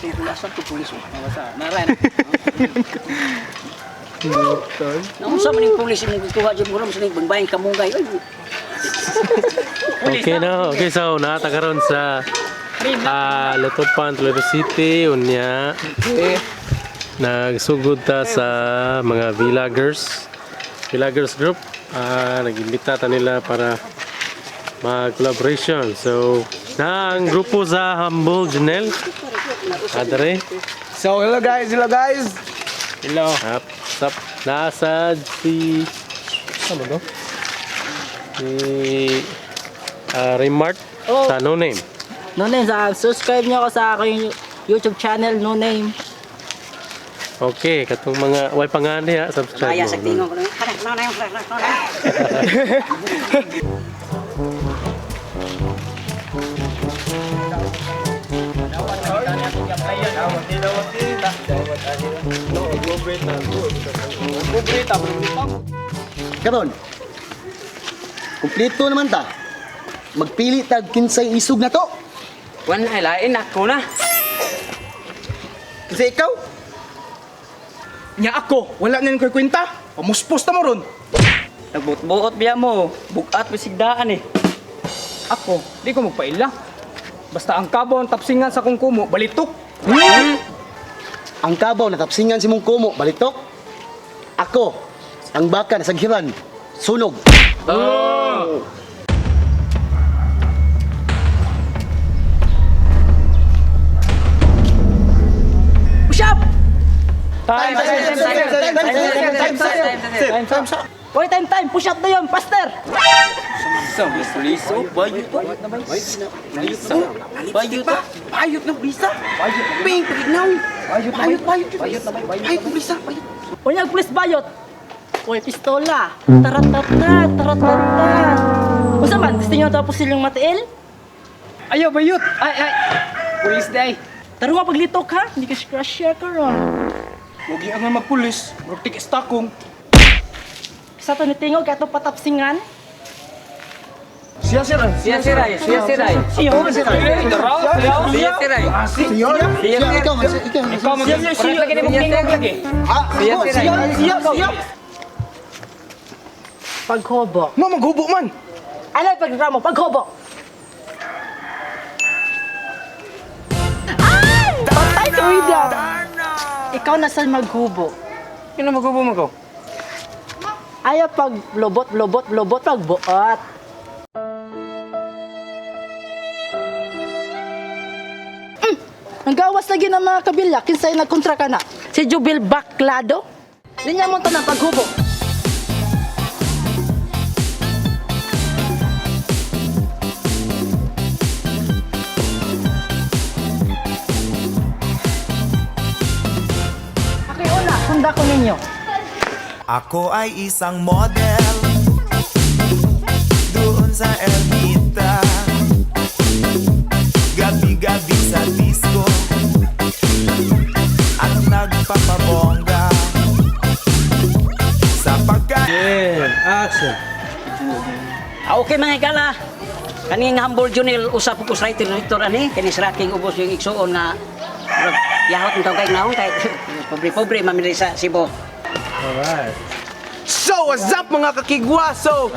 Asan ko pulis mo? Naray na. Naunsa man yung pulis mo kukuha dyan mo rin sa bangbayang kamunggay. Okay na, okay, so nakatakaroon sa Lutupan, Toledo City, unya. Nagsugod ta sa mga vloggers group. Nag-imbita ta nila para mag-collaboration. So, na ang grupo sa Humble Junel. Adre. So, hello guys. Hello. Sup. Nasa si ano do? Si Remart sa No Name. No Name, subscribe nyo ako sa aking YouTube channel, No Name. Okay, katong mga way pangani ha, subscribe Kaya sa mo. tingin ko. No Name. Karon. Kumpleto naman ta. Magpili tag kinsay isog na to. Wan ay lain ako na. Kasi ikaw, Nya ako, wala na yung kwenta. Pamuspos na mo ron. Nagbut-buot biya mo. Bukat bisigdaan eh. Ako, di ko magpaila. Basta ang kabon tapsingan sa kong kumo, balitok. ang kabaw natapsingan si mong kumo, balitok. Ako, ang baka nasaghiran, sunog. Push up! Time. Boy, time! Push up na yun, faster! So, liso, bayot pa. Bayot pa. Bayot na bisa. Ping, pignaw. Bayot. Bayot na bisa. Unyag, pulis bayot! Uy, pistola! Tarat-tarat! Usa man, gusto nyo tapos silang matiil? Ayaw, bayot. Ay. Pulis day. Taro nga paglitok ha, hindi ka crusher ka ron. Huwag yung nga magpulis. Ruktik istakong. Sa to nitingog, kaya itong patapsingan. Siya siray. Siya siray. Siyo? Ikaw, Ikaw mag-siya lagi na magtingog lagi. siya. Paghobo. No, maghubo man. Ano yung pagdrama? Paghobo! Ay! Patay ka, William! Ikaw na sa maghubo. Sino maghubo mo ko? Ayaw pag lobot, pagbuot. Ang gawas lagi ng mga kabilya, kinsay nagkontra ka na. Si Jubil Baklado. Linya mo ito ng paghubo. Pakiuna, sunda ko ninyo. Ako ay isang model doon sa Ermita. Gabi-gabi sa disco at nagpapabongga sa pagkain. Action. Okay mga igala. Kaning Humble Junel usap ko sa writer ani kani sa raking ubos yung igsuon nga yahot ng kay naong kay pobre mamili sa Cebu. Alright. So, what's up mga kakigwa? So,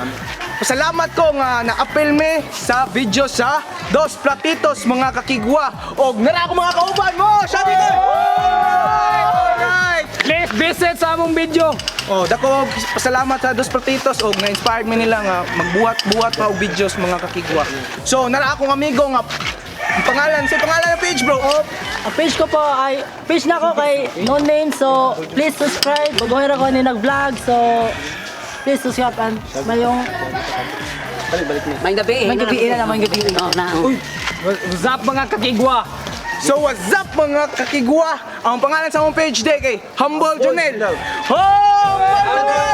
pasalamat ko nga na-apel me sa video sa Dos Platitos mga kakigwa. Og nara ako mga kauban mo! Shout out! Alright! Please visit sa among video. Oh, dako pasalamat sa Dos Platitos og na-inspired me nila nga magbuhat-buhat pa og videos mga kakigwa. So, nara akong amigo nga ang pangalan ng page bro. Ang page ko po ay page na ko kay No Name, so please subscribe. Bagoy ra ko ni nag-vlog, so please subscribe and mayong may gabi na. Uy, what's up mga kakigwa? So what's up mga kakigwa? Ang pangalan sa among page day kay Humble Junel. Humble!